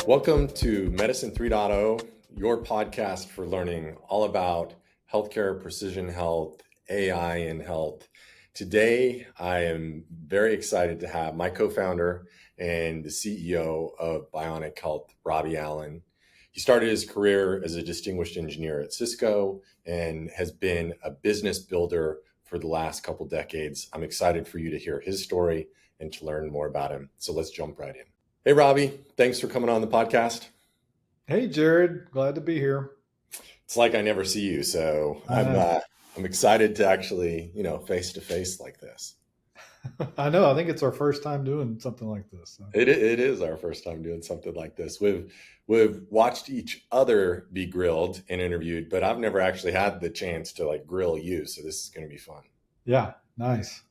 Welcome to Medicine 3.0, your podcast for learning all about healthcare, precision health, AI in health. Today, I am very excited to have my co-founder and the CEO of Bionic Health, Robbie Allen. He started his career as a distinguished engineer at Cisco and has been a business builder for the last couple decades. I'm excited for you to hear his story and to learn more about him. So let's jump right in. Hey, Robbie, thanks for coming on the podcast. Hey, Jared, glad to be here. It's like I never see you, so I know. I'm excited to actually, face to face like this. I know. I think it's our first time doing something like this. So. It is our first time doing something like this. We've watched each other be grilled and interviewed, but I've never actually had the chance to like grill you, so this is going to be fun. Yeah, nice.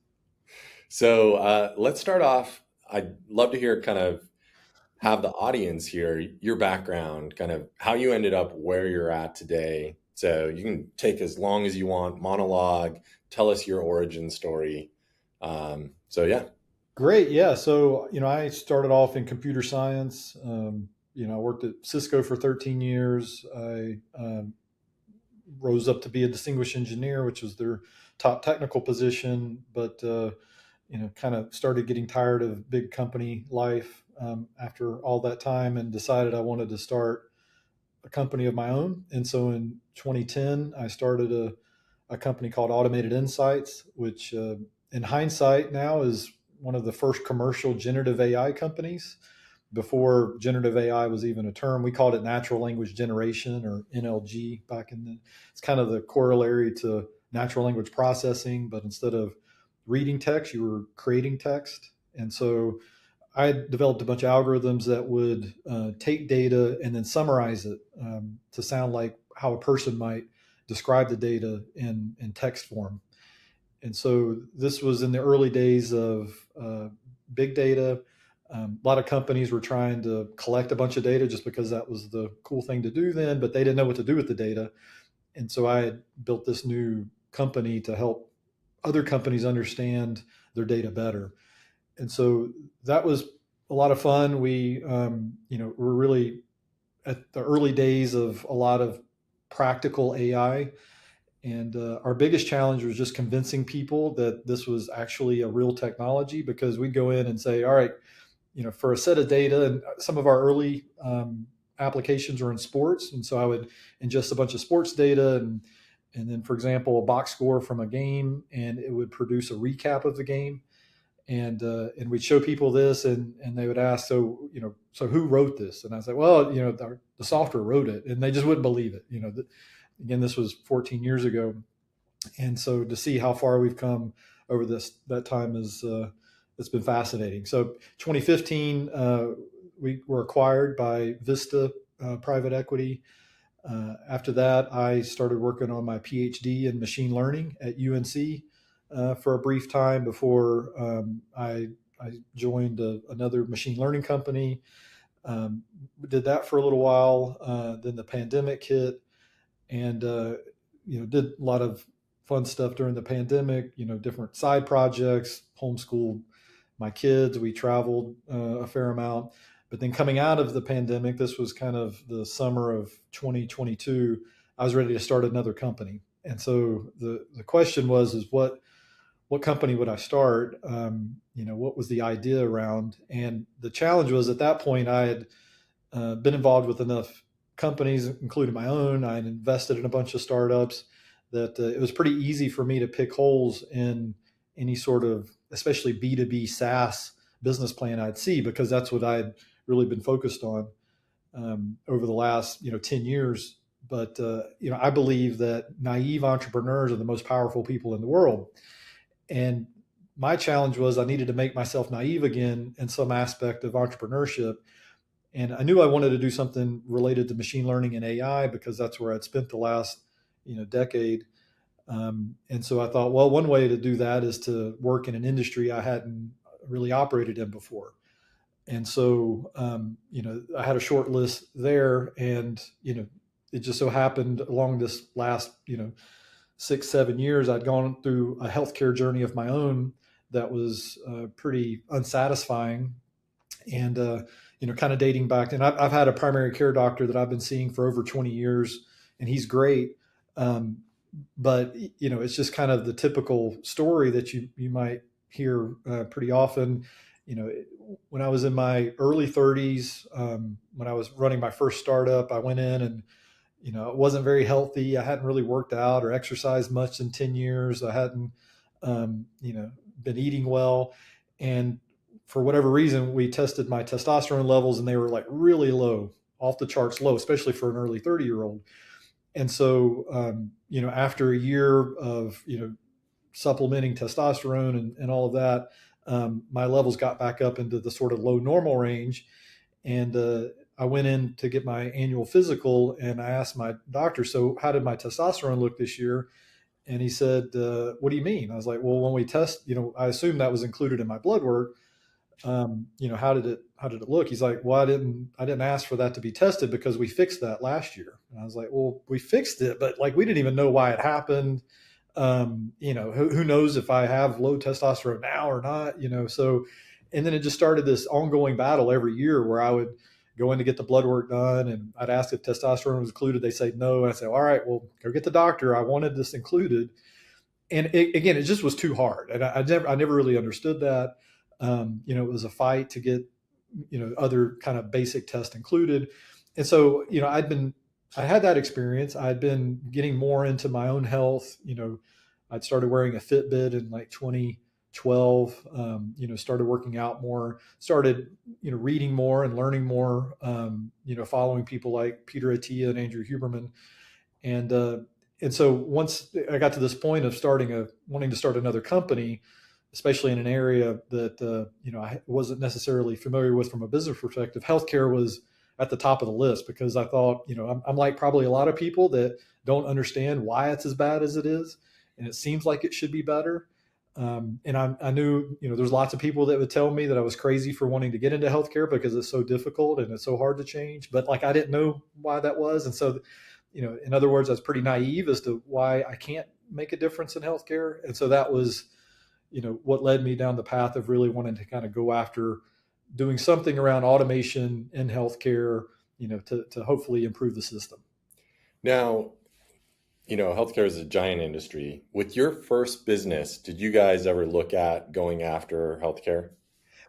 So let's start off. I'd love to hear kind of have the audience hear your background, kind of how you ended up where you're at today. So you can take as long as you want, monologue, tell us your origin story. Yeah. Great. Yeah. So, I started off in computer science. I worked at Cisco for 13 years. I rose up to be a distinguished engineer, which was their top technical position, but, kind of started getting tired of big company life after all that time and decided I wanted to start a company of my own. And so in 2010, I started a company called Automated Insights, which in hindsight now is one of the first commercial generative AI companies. Before generative AI was even a term, we called it natural language generation, or NLG back in the, it's kind of the corollary to natural language processing, but instead of reading text, you were creating text. And so I developed a bunch of algorithms that would take data and then summarize it to sound like how a person might describe the data in text form. And so this was in the early days of big data. A lot of companies were trying to collect a bunch of data just because that was the cool thing to do then, but they didn't know what to do with the data. And so I had built this new company to help other companies understand their data better. And so that was a lot of fun. We, were really at the early days of a lot of practical AI. And our biggest challenge was just convincing people that this was actually a real technology, because we'd go in and say, all right, for a set of data, and some of our early applications were in sports. And so I would ingest a bunch of sports data and then, for example, a box score from a game, and it would produce a recap of the game. And we'd show people this, and they would ask, so who wrote this? And I said, well, the software wrote it, and they just wouldn't believe it. Again, this was 14 years ago, and so to see how far we've come over that time is it's been fascinating. So 2015, we were acquired by Vista Private Equity. After that, I started working on my PhD in machine learning at UNC. For a brief time before I joined another machine learning company. Did that for a little while. Then the pandemic hit, and did a lot of fun stuff during the pandemic. Different side projects, homeschooled my kids. We traveled a fair amount. But then coming out of the pandemic, this was kind of the summer of 2022. I was ready to start another company, and so the question is what company would I start? What was the idea around? And the challenge was, at that point, I had been involved with enough companies, including my own. I had invested in a bunch of startups that it was pretty easy for me to pick holes in any sort of, especially B2B SaaS business plan I'd see, because that's what I'd really been focused on over the last 10 years. But I believe that naive entrepreneurs are the most powerful people in the world. And my challenge was I needed to make myself naive again in some aspect of entrepreneurship. And I knew I wanted to do something related to machine learning and AI, because that's where I'd spent the last, decade. And so I thought, well, one way to do that is to work in an industry I hadn't really operated in before. And so, I had a short list there, and, it just so happened along this last, 6-7 years, I'd gone through a healthcare journey of my own that was pretty unsatisfying. And kind of dating back. And I've had a primary care doctor that I've been seeing for over 20 years, and he's great. Um, but it's just kind of the typical story that you might hear pretty often. When I was in my early 30s, when I was running my first startup, I went in and it wasn't very healthy. I hadn't really worked out or exercised much in 10 years. I hadn't, been eating well. And for whatever reason, we tested my testosterone levels and they were like really low, off the charts low, especially for an early 30-year-old. And so, after a year of, supplementing testosterone and all of that, my levels got back up into the sort of low normal range. And I went in to get my annual physical, and I asked my doctor, so how did my testosterone look this year? And he said, what do you mean? I was like, well, when we test, I assumed that was included in my blood work. How did it look? He's like, well, I didn't ask for that to be tested because we fixed that last year. And I was like, well, we fixed it, but like, we didn't even know why it happened. Who knows if I have low testosterone now or not, so, and then it just started this ongoing battle every year where I would go in to get the blood work done and I'd ask if testosterone was included. They say no. And I say, all right, well, go get the doctor. I wanted this included. And again, it just was too hard. And I never really understood that. It was a fight to get, other kind of basic tests included. And so, I had that experience. I'd been getting more into my own health. I'd started wearing a Fitbit in like 2012, started working out more, started, reading more and learning more, following people like Peter Attia and Andrew Huberman. And so once I got to this point of wanting to start another company, especially in an area that I wasn't necessarily familiar with from a business perspective, healthcare was at the top of the list because I thought, I'm like probably a lot of people that don't understand why it's as bad as it is, and it seems like it should be better. And I knew, there's lots of people that would tell me that I was crazy for wanting to get into healthcare because it's so difficult and it's so hard to change. But like, I didn't know why that was. And so, in other words, I was pretty naive as to why I can't make a difference in healthcare. And so that was, what led me down the path of really wanting to kind of go after doing something around automation in healthcare, to hopefully improve the system. Now, healthcare is a giant industry. With your first business, did you guys ever look at going after healthcare?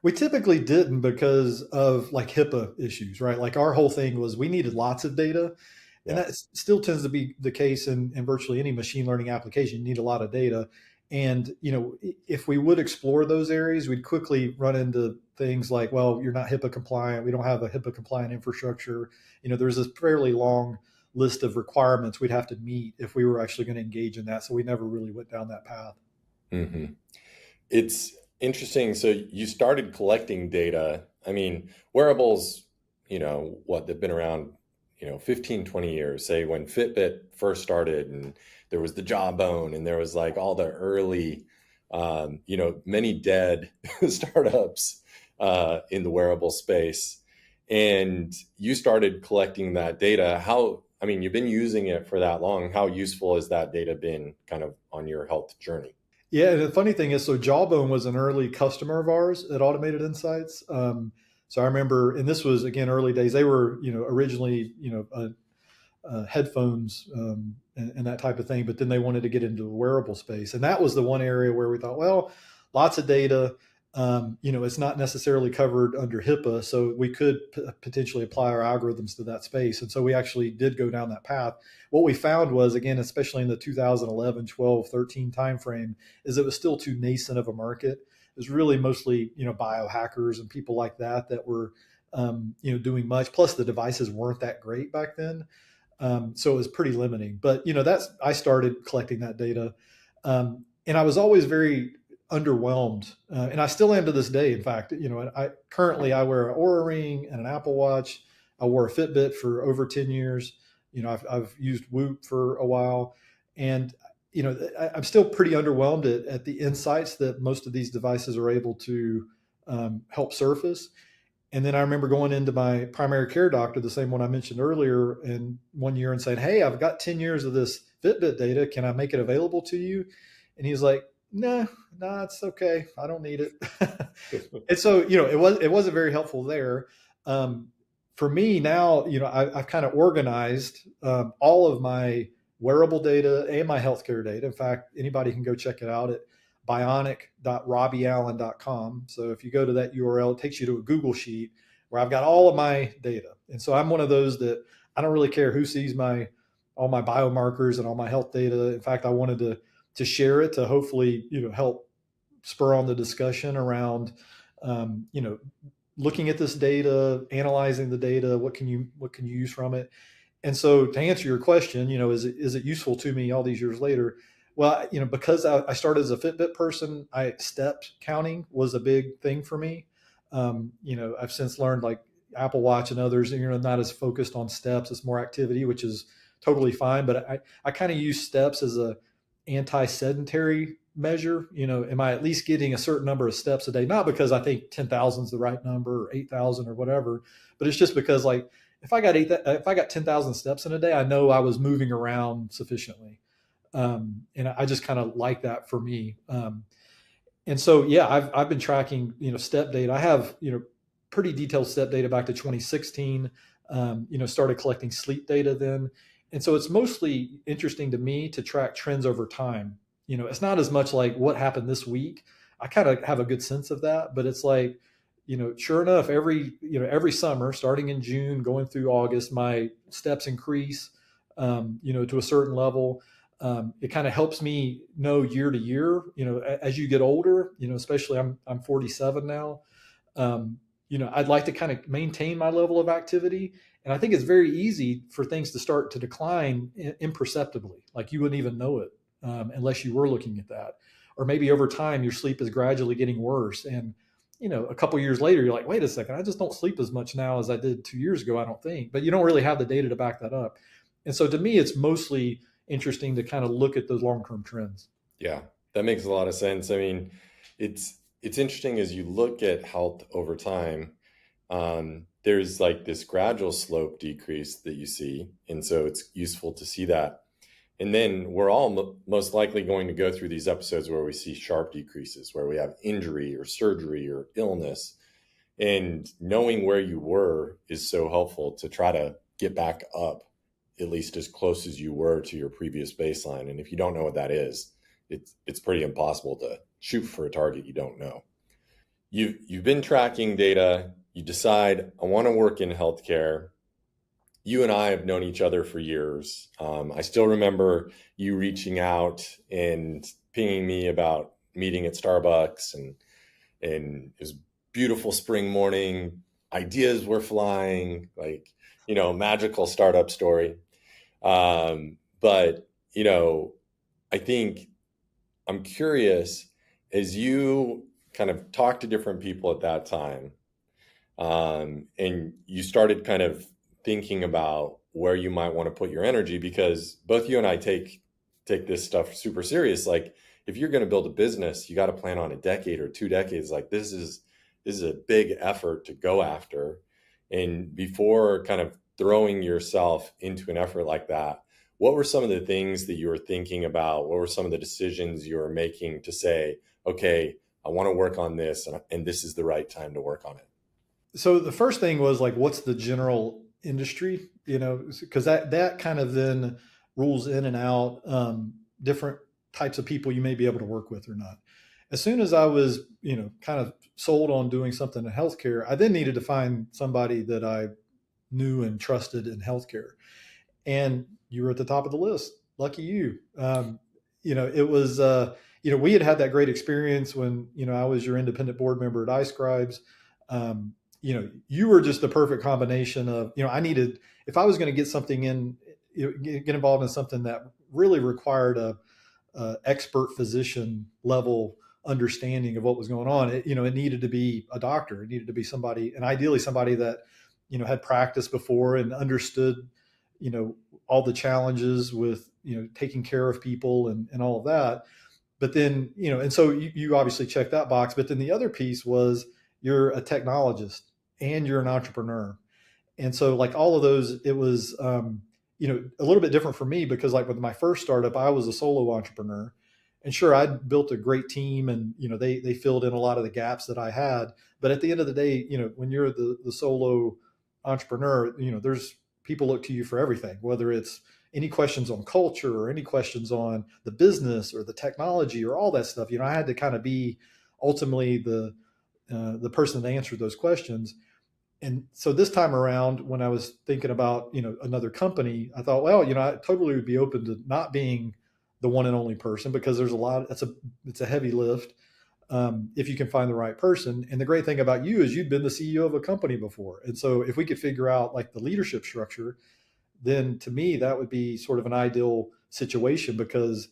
We typically didn't because of like HIPAA issues, right? Like our whole thing was we needed lots of data. And Yeah. that still tends to be the case in virtually any machine learning application. You need a lot of data. And, if we would explore those areas, we'd quickly run into things like, well, you're not HIPAA compliant. We don't have a HIPAA compliant infrastructure. There's this fairly long list of requirements we'd have to meet if we were actually going to engage in that. So we never really went down that path. hmm It's interesting. So you started collecting data. I mean, wearables, they've been around, 15, 20 years, say when Fitbit first started and there was the Jawbone and there was like all the early, many dead startups in the wearable space. And you started collecting that data. You've been using it for that long. How useful has that data been kind of on your health journey? Yeah, and the funny thing is, so Jawbone was an early customer of ours at Automated Insights. So I remember, and this was again early days. They were, originally, headphones and that type of thing, but then they wanted to get into the wearable space, and that was the one area where we thought, well, lots of data. It's not necessarily covered under HIPAA, so we could potentially apply our algorithms to that space. And so we actually did go down that path. What we found was, again, especially in the 2011, 12, 13 timeframe, is it was still too nascent of a market. It was really mostly, biohackers and people like that were, doing much. Plus, the devices weren't that great back then. So it was pretty limiting. But, I started collecting that data. And I was always very underwhelmed, and I still am to this day. In fact, I currently wear an Oura Ring and an Apple Watch. I wore a Fitbit for over 10 years. I've used Whoop for a while, and I'm still pretty underwhelmed at the insights that most of these devices are able to help surface. And then I remember going into my primary care doctor, the same one I mentioned earlier, in one year, and saying, "Hey, I've got 10 years of this Fitbit data. Can I make it available to you?" And he's like, "No, it's okay. I don't need it." And so, it wasn't very helpful there. um, for me now, I've kind of organized all of my wearable data and my healthcare data. In fact, anybody can go check it out at bionic.robbieallen.com. So if you go to that URL, it takes you to a Google sheet where I've got all of my data. And so I'm one of those that I don't really care who sees my all my biomarkers and all my health data. In fact, I wanted to share it to hopefully help spur on the discussion around looking at this data, analyzing the data. What can you use from it? And so to answer your question, is it useful to me all these years later? Well, because I started as a Fitbit person, step counting was a big thing for me. I've since learned like Apple Watch and others, not as focused on steps, it's more activity, which is totally fine. But I kind of use steps as a anti-sedentary measure. Am I at least getting a certain number of steps a day? Not because I think 10,000 is the right number or 8,000 or whatever, but it's just because like if I got 10,000 steps in a day, I know I was moving around sufficiently. And I just kind of like that for me. And so, yeah, I've been tracking, step data. I have, pretty detailed step data back to 2016. Started collecting sleep data then. And so it's mostly interesting to me to track trends over time. It's not as much like what happened this week. I kind of have a good sense of that, but it's like, sure enough, every summer, starting in June, going through August, my steps increase, to a certain level. It kind of helps me know year to year, as you get older, especially I'm 47 now. I'd like to kind of maintain my level of activity. And I think it's very easy for things to start to decline imperceptibly. Like you wouldn't even know it unless you were looking at that. Or maybe over time, your sleep is gradually getting worse. And, a couple of years later, you're like, wait a second, I just don't sleep as much now as I did 2 years ago, I don't think. But you don't really have the data to back that up. And so to me, it's mostly interesting to kind of look at those long-term trends. Yeah, that makes a lot of sense. I mean, it's interesting as you look at health over time. There's like this gradual slope decrease that you see, and so it's useful to see that. And then we're all most likely going to go through these episodes where we see sharp decreases, where we have injury or surgery or illness. And knowing where you were is so helpful to try to get back up at least as close as you were to your previous baseline. And if you don't know what that is, it's pretty impossible to shoot for a target you don't know. You've been tracking data. You decide, I want to work in healthcare. You and I have known each other for years. I still remember you reaching out and pinging me about meeting at Starbucks, and it was a beautiful spring morning. Ideas were flying, like, magical startup story. But, I think I'm curious, as you kind of talk to different people at that time, and you started kind of thinking about where you might want to put your energy, because both you and I take this stuff super serious. Like if you're going to build a business, you got to plan on a decade or 2 decades. Like this is a big effort to go after. And before kind of throwing yourself into an effort like that, what were some of the things that you were thinking about? What were some of the decisions you were making to say, okay, I want to work on this, and this is the right time to work on it? So the first thing was like, what's the general industry? Because that kind of then rules in and out different types of people you may be able to work with or not. As soon as I was, kind of sold on doing something in healthcare, I then needed to find somebody that I knew and trusted in healthcare. And you were at the top of the list. Lucky you. It was, we had that great experience when, I was your independent board member at iScribes. You were just the perfect combination of, I needed, if I was going to get something in, get involved in something that really required a expert physician level understanding of what was going on. It needed to be a doctor. It needed to be somebody, and ideally somebody that, had practiced before and understood, all the challenges with, taking care of people and all of that. But then, and so you obviously check that box. But then the other piece was you're a technologist and you're an entrepreneur. And so like all of those, it was, a little bit different for me because like with my first startup, I was a solo entrepreneur. And sure, I'd built a great team, and they filled in a lot of the gaps that I had. But at the end of the day, when you're the solo entrepreneur, there's people look to you for everything, whether it's any questions on culture or any questions on the business or the technology or all that stuff. I had to kind of be ultimately the person that answered those questions. And so this time around, when I was thinking about another company, I thought, well, I totally would be open to not being the one and only person, because there's a lot. It's a heavy lift if you can find the right person. And the great thing about you is you'd been the CEO of a company before, and so if we could figure out like the leadership structure, then to me that would be sort of an ideal situation, because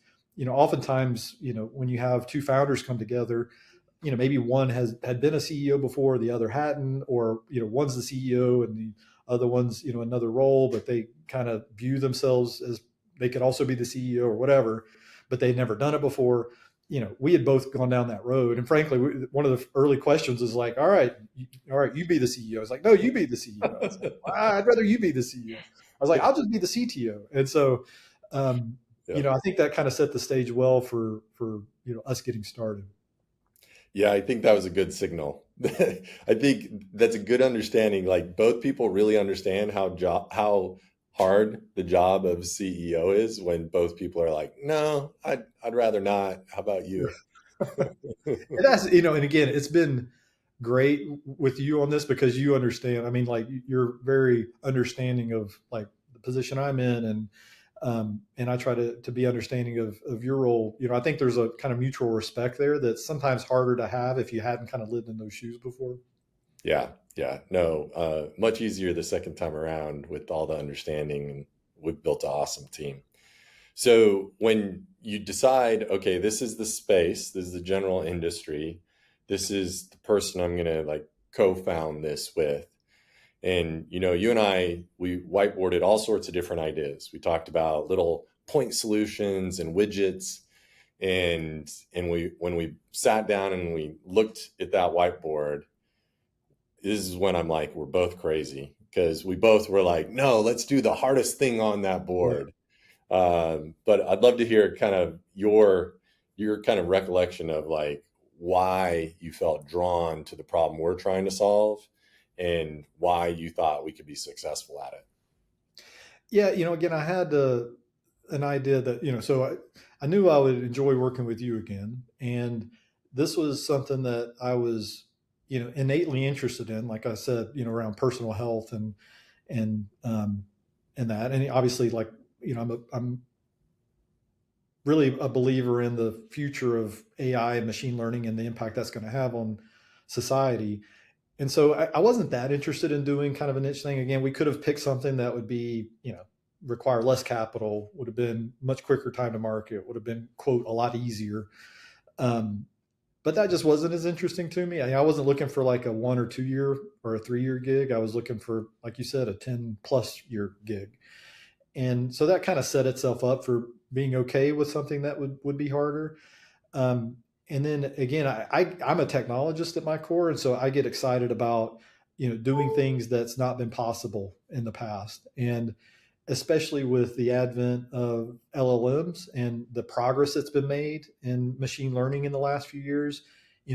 oftentimes when you have two founders come together, maybe one had been a CEO before, the other hadn't, or one's the CEO and the other one's another role, but they kind of view themselves as they could also be the CEO or whatever, but they'd never done it before. We had both gone down that road, and frankly, one of the early questions is like, all right, you be the CEO. It's like, no, you be the CEO. It's like, I'd rather you be the CEO. I was like, I'll just be the CTO. And so, Yeah. I think that kind of set the stage well for us getting started. Yeah, I think that was a good signal. I think that's a good understanding. Like both people really understand how hard the job of CEO is, when both people are like, no, I'd rather not. How about you? And that's, and again, it's been great with you on this, because you understand. I mean, like, you're very understanding of like the position I'm in, and I try to be understanding of your role. I think there's a kind of mutual respect there that's sometimes harder to have if you hadn't kind of lived in those shoes before. Yeah, yeah. No, much easier the second time around with all the understanding, and we've built an awesome team. So when you decide, okay, this is the space, this is the general industry, this is the person I'm going to like co-found this with. And, you and I, we whiteboarded all sorts of different ideas. We talked about little point solutions and widgets. And when we sat down and we looked at that whiteboard, this is when I'm like, we're both crazy, because we both were like, no, let's do the hardest thing on that Yeah. board. But I'd love to hear kind of your kind of recollection of like why you felt drawn to the problem we're trying to solve, and why you thought we could be successful at it. Yeah. Again, I had an idea that, so I knew I would enjoy working with you again. And this was something that I was, innately interested in, like I said, around personal health and, and that. And obviously, like, I'm really a believer in the future of AI and machine learning and the impact that's going to have on society. And so I wasn't that interested in doing kind of a niche thing. Again, we could have picked something that would be, require less capital, would have been much quicker time to market, would have been, quote, a lot easier. Um, but that just wasn't as interesting to me. I wasn't looking for like a 1 or 2 year or a 3 year gig. I was looking for, like you said, a 10+ year gig. And so that kind of set itself up for being okay with something that would be harder. Um, and then again, I'm a technologist at my core, and so I get excited about doing things that's not been possible in the past, and especially with the advent of LLMs and the progress that's been made in machine learning in the last few years.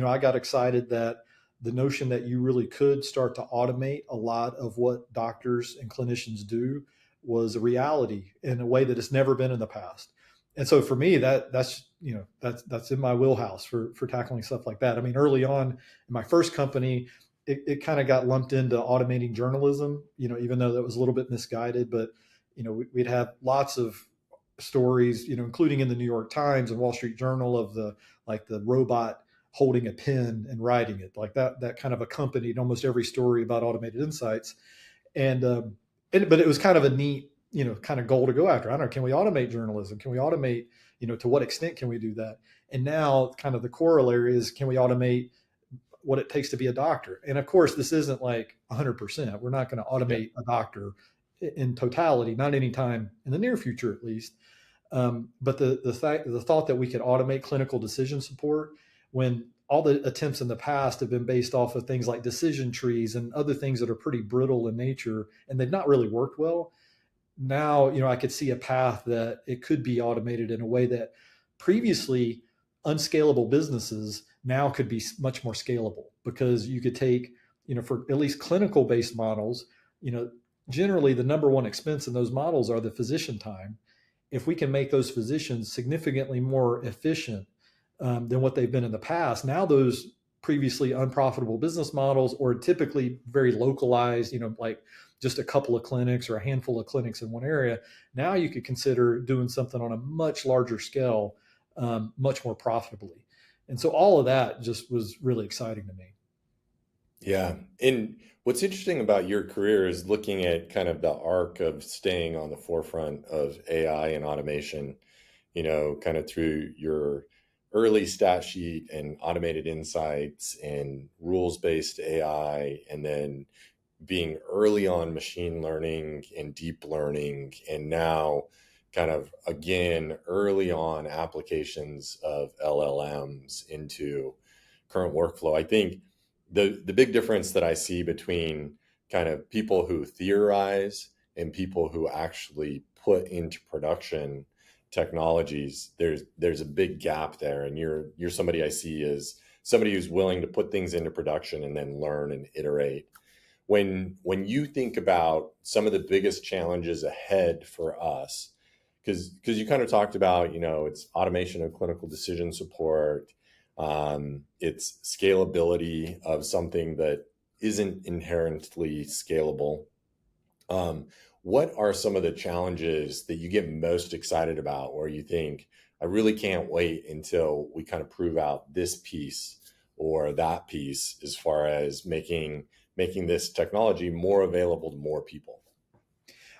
I got excited that the notion that you really could start to automate a lot of what doctors and clinicians do was a reality in a way that it's never been in the past. And so for me, that's in my wheelhouse for tackling stuff like that. I mean, early on in my first company, it kind of got lumped into automating journalism, even though that was a little bit misguided. But we'd have lots of stories, including in the New York Times and Wall Street Journal, of the robot holding a pen and writing it, like that kind of accompanied almost every story about automated insights. And um, and but it was kind of a neat, kind of goal to go after. I don't know, can we automate journalism? Can we automate, to what extent can we do that? And now kind of the corollary is, can we automate what it takes to be a doctor? And of course, this isn't like 100%. We're not going to Yeah. automate a doctor in totality, not anytime in the near future, at least. But the thought that we could automate clinical decision support, when all the attempts in the past have been based off of things like decision trees and other things that are pretty brittle in nature, and they've not really worked well. Now, I could see a path that it could be automated in a way that previously unscalable businesses now could be much more scalable, because you could take, for at least clinical based models, you know, generally the number one expense in those models are the physician time. If we can make those physicians significantly more efficient than what they've been in the past, now those previously unprofitable business models, or typically very localized, like just a couple of clinics or a handful of clinics in one area, now you could consider doing something on a much larger scale, much more profitably. And so all of that just was really exciting to me. Yeah. And what's interesting about your career is looking at kind of the arc of staying on the forefront of AI and automation, kind of through your early stat sheet and automated insights and rules-based AI, and then being early on machine learning and deep learning, and now kind of again early on applications of LLMs into current workflow. I think the big difference that I see between kind of people who theorize and people who actually put into production technologies, there's a big gap there. And you're somebody I see as somebody who's willing to put things into production and then learn and iterate. When you think about some of the biggest challenges ahead for us, because you kind of talked about, it's automation of clinical decision support, it's scalability of something that isn't inherently scalable. What are some of the challenges that you get most excited about, where you think, I really can't wait until we kind of prove out this piece or that piece as far as making this technology more available to more people?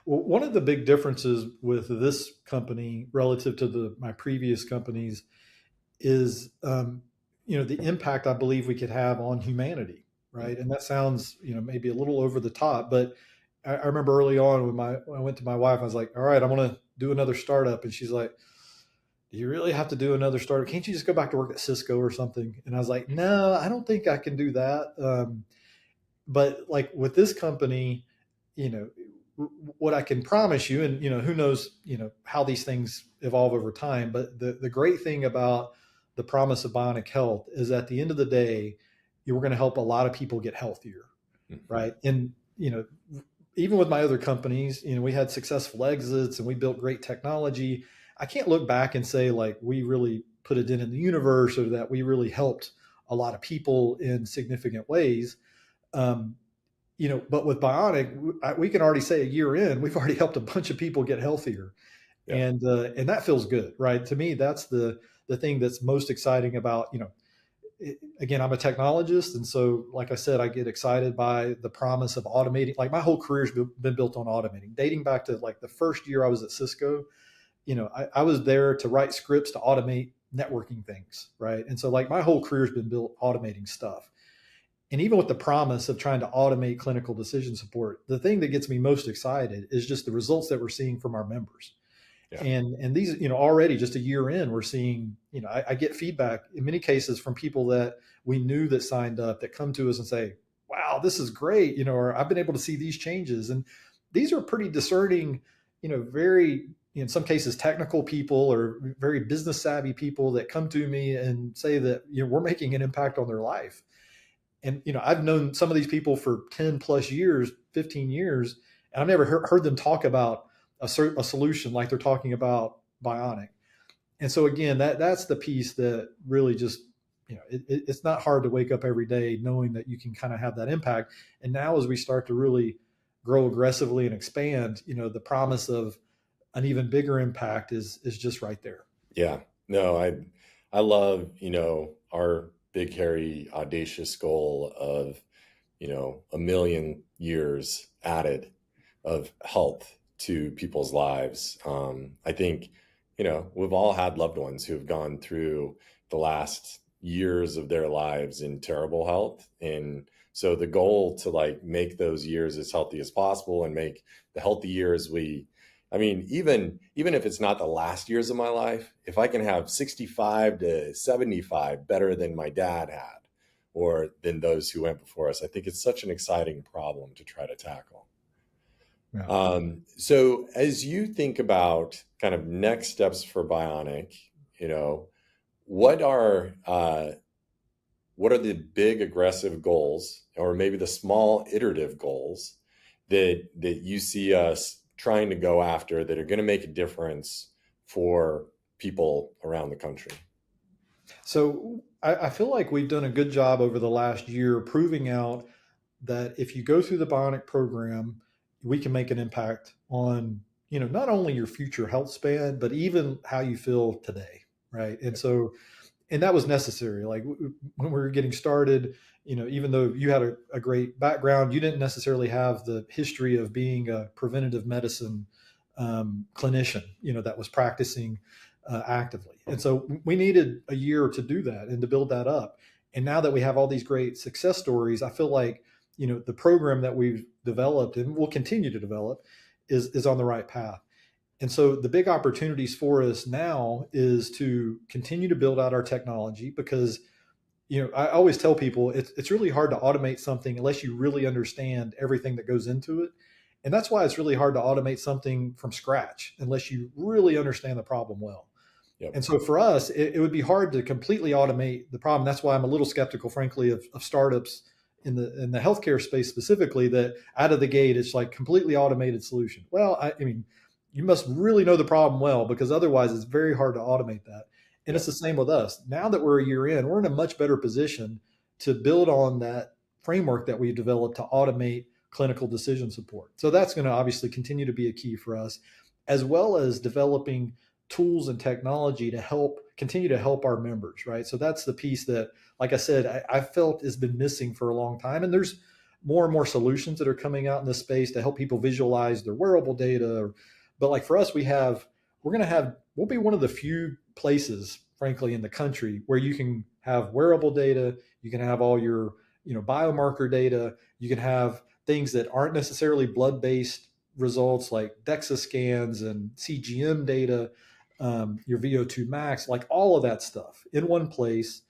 Well, one of the big differences with this company relative to my previous companies is, the impact I believe we could have on humanity, right? And that sounds, maybe a little over the top, but I remember early on when I went to my wife, I was like, all right, I'm going to do another startup. And she's like, do you really have to do another startup? Can't you just go back to work at Cisco or something? And I was like, no, I don't think I can do that. But like with this company, you know, what I can promise you, and who knows, how these things evolve over time. But the great thing about the promise of Bionic Health is, at the end of the day, we're going to help a lot of people get healthier, Mhm. right? And even with my other companies, we had successful exits and we built great technology. I can't look back and say like we really put a dent in the universe, or that we really helped a lot of people in significant ways. Um, but with Bionic, we can already say a year in, we've already helped a bunch of people get healthier, Yeah. and that feels good, right? To me, that's the thing that's most exciting about, again, I'm a technologist, and so like I said, I get excited by the promise of automating. Like my whole career's been built on automating, dating back to like the first year I was at Cisco. I was there to write scripts to automate networking things, right? And so like my whole career's been built automating stuff. And even with the promise of trying to automate clinical decision support, the thing that gets me most excited is just the results that we're seeing from our members. Yeah. And these, already just a year in, we're seeing, I get feedback in many cases from people that we knew that signed up, that come to us and say, wow, this is great, or I've been able to see these changes. And these are pretty discerning, very, in some cases, technical people or very business savvy people that come to me and say that, we're making an impact on their life. And I've known some of these people for 10 plus years, 15 years, and I've never heard them talk about a solution like they're talking about Bionic. And so again, that's the piece that really just, it's not hard to wake up every day knowing that you can kind of have that impact. And now as we start to really grow aggressively and expand, the promise of an even bigger impact is just right there. Yeah. No, I love, our big, hairy, audacious goal of, 1 million years added of health to people's lives. I think, we've all had loved ones who have gone through the last years of their lives in terrible health. And so the goal to like make those years as healthy as possible and make the healthy years I mean, even if it's not the last years of my life, if I can have 65 to 75 better than my dad had, or than those who went before us, I think it's such an exciting problem to try to tackle. Yeah. So as you think about kind of next steps for Bionic, you know, what are what are the big aggressive goals, or maybe the small iterative goals that you see us trying to go after that are going to make a difference for people around the country? So I feel like we've done a good job over the last year proving out that if you go through the Bionic program, we can make an impact on, not only your future health span, but even how you feel today. Right. And that was necessary. Like when we were getting started, even though you had a great background, you didn't necessarily have the history of being a preventative medicine clinician, that was practicing actively. And so we needed a year to do that and to build that up. And now that we have all these great success stories, I feel like, the program that we've developed and will continue to develop is on the right path. And so the big opportunities for us now is to continue to build out our technology because, I always tell people it's really hard to automate something unless you really understand everything that goes into it. And that's why it's really hard to automate something from scratch unless you really understand the problem well. Yep. And so for us, it would be hard to completely automate the problem. That's why I'm a little skeptical, frankly, of startups in the healthcare space specifically, that out of the gate it's like completely automated solution. Well, I mean, you must really know the problem well, because otherwise it's very hard to automate that. And Yep. it's the same with us. Now that we're a year in, we're in a much better position to build on that framework that we've developed to automate clinical decision support. So that's going to obviously continue to be a key for us, as well as developing tools and technology to continue to help our members, right? So that's the piece that, like I said, I felt has been missing for a long time. And there's more and more solutions that are coming out in this space to help people visualize their wearable data. But like for us, we'll be one of the few places, frankly, in the country where you can have wearable data, you can have all your, biomarker data, you can have things that aren't necessarily blood-based results like DEXA scans and CGM data, your VO2 max, like all of that stuff in one place,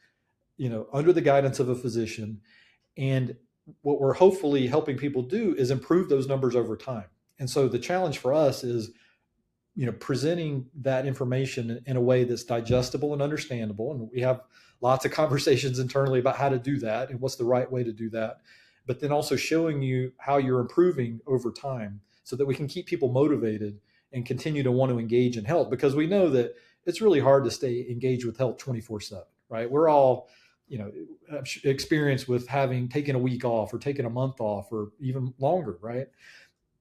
under the guidance of a physician. And what we're hopefully helping people do is improve those numbers over time. And so the challenge for us is, presenting that information in a way that's digestible and understandable. And we have lots of conversations internally about how to do that and what's the right way to do that. But then also showing you how you're improving over time so that we can keep people motivated and continue to want to engage in health, because we know that it's really hard to stay engaged with health 24/7, right? We're all, experienced with having taken a week off or taken a month off or even longer, right?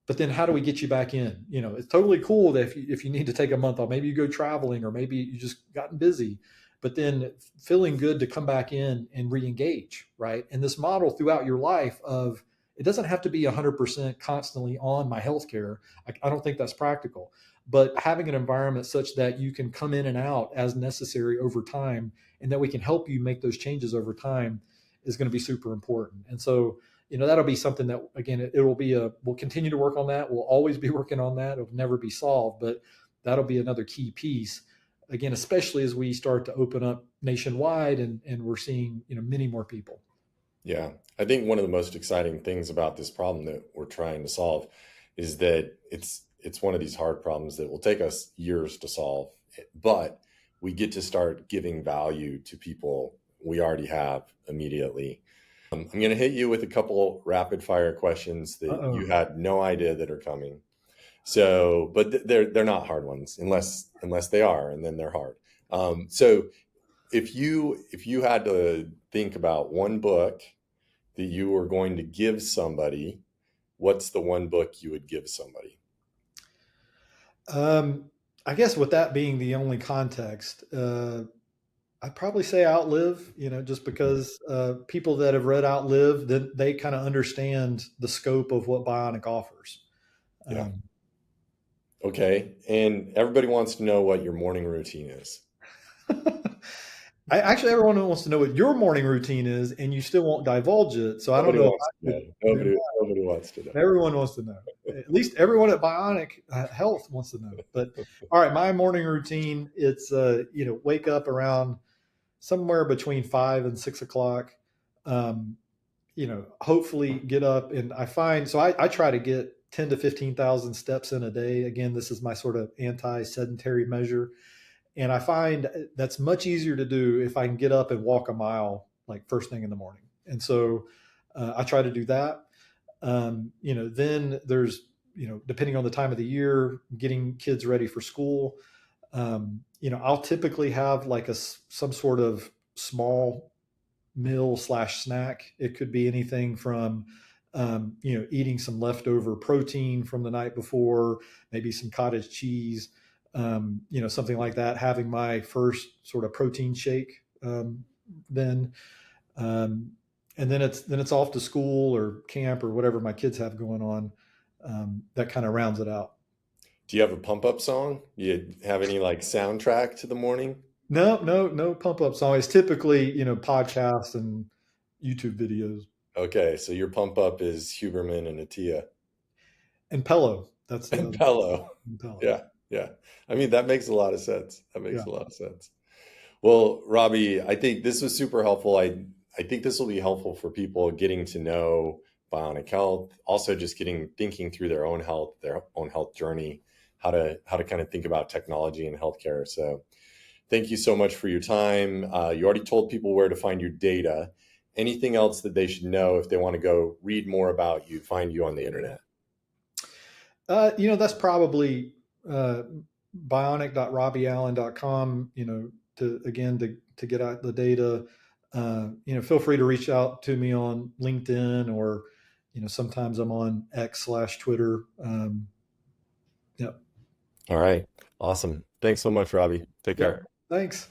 But then how do we get you back in? It's totally cool that if you need to take a month off, maybe you go traveling or maybe you just gotten busy, but then feeling good to come back in and re-engage, right? And this model throughout your life of, it doesn't have to be 100% constantly on my healthcare. I don't think that's practical, but having an environment such that you can come in and out as necessary over time, and that we can help you make those changes over time, is going to be super important. And so, that'll be something that, again, we'll continue to work on that. We'll always be working on that. It'll never be solved, but that'll be another key piece, again, especially as we start to open up nationwide and we're seeing, many more people. Yeah, I think one of the most exciting things about this problem that we're trying to solve is that it's one of these hard problems that will take us years to solve, but we get to start giving value to people we already have immediately. I'm going to hit you with a couple rapid fire questions that Uh-oh. you had no idea that are coming. So, but they're not hard ones unless they are, and then they're hard. So if you had to think about one book that you were going to give somebody, what's the one book you would give somebody? I guess with that being the only context, I'd probably say Outlive, just because people that have read Outlive, then they kind of understand the scope of what Bionic offers. Yeah. Um, Okay. And everybody wants to know what your morning routine is. Everyone wants to know what your morning routine is, and you still won't divulge it. So I don't Nobody know if wants I to could know. do that. Nobody wants to know. Everyone wants to know. At least everyone at Bionic Health wants to know. But all right, my morning routine, it's wake up around somewhere between 5 and 6 o'clock. Um, hopefully get up, and I try to get 10 to 15,000 steps in a day. Again, this is my sort of anti-sedentary measure. And I find that's much easier to do if I can get up and walk a mile like first thing in the morning. And so I try to do that. Then there's, depending on the time of the year, getting kids ready for school. I'll typically have like some sort of small meal slash snack. It could be anything from, eating some leftover protein from the night before, maybe some cottage cheese, something like that. Having my first sort of protein shake, then, um, and then it's off to school or camp or whatever my kids have going on. That kind of rounds it out. Do you have a pump up song? You have any like soundtrack to the morning? No pump up song. It's typically, podcasts and YouTube videos Okay, so your pump up is Huberman and Atia and Pelo. That's the and other Pelo. Pelo. Yeah, yeah. I mean, that makes a lot of sense. That makes Yeah. a lot of sense. Well, Robbie, I think this was super helpful. I think this will be helpful for people getting to know Bionic Health, also just thinking through their own health journey, how to kind of think about technology and healthcare. So thank you so much for your time. You already told people where to find your data. Anything else that they should know if they want to go read more about you, find you on the internet? That's probably bionic.robbieallen.com, to get out the data. Feel free to reach out to me on LinkedIn or, sometimes I'm on X/Twitter. Yeah. All right. Awesome. Thanks so much, Robbie. Take Yeah. care. Thanks.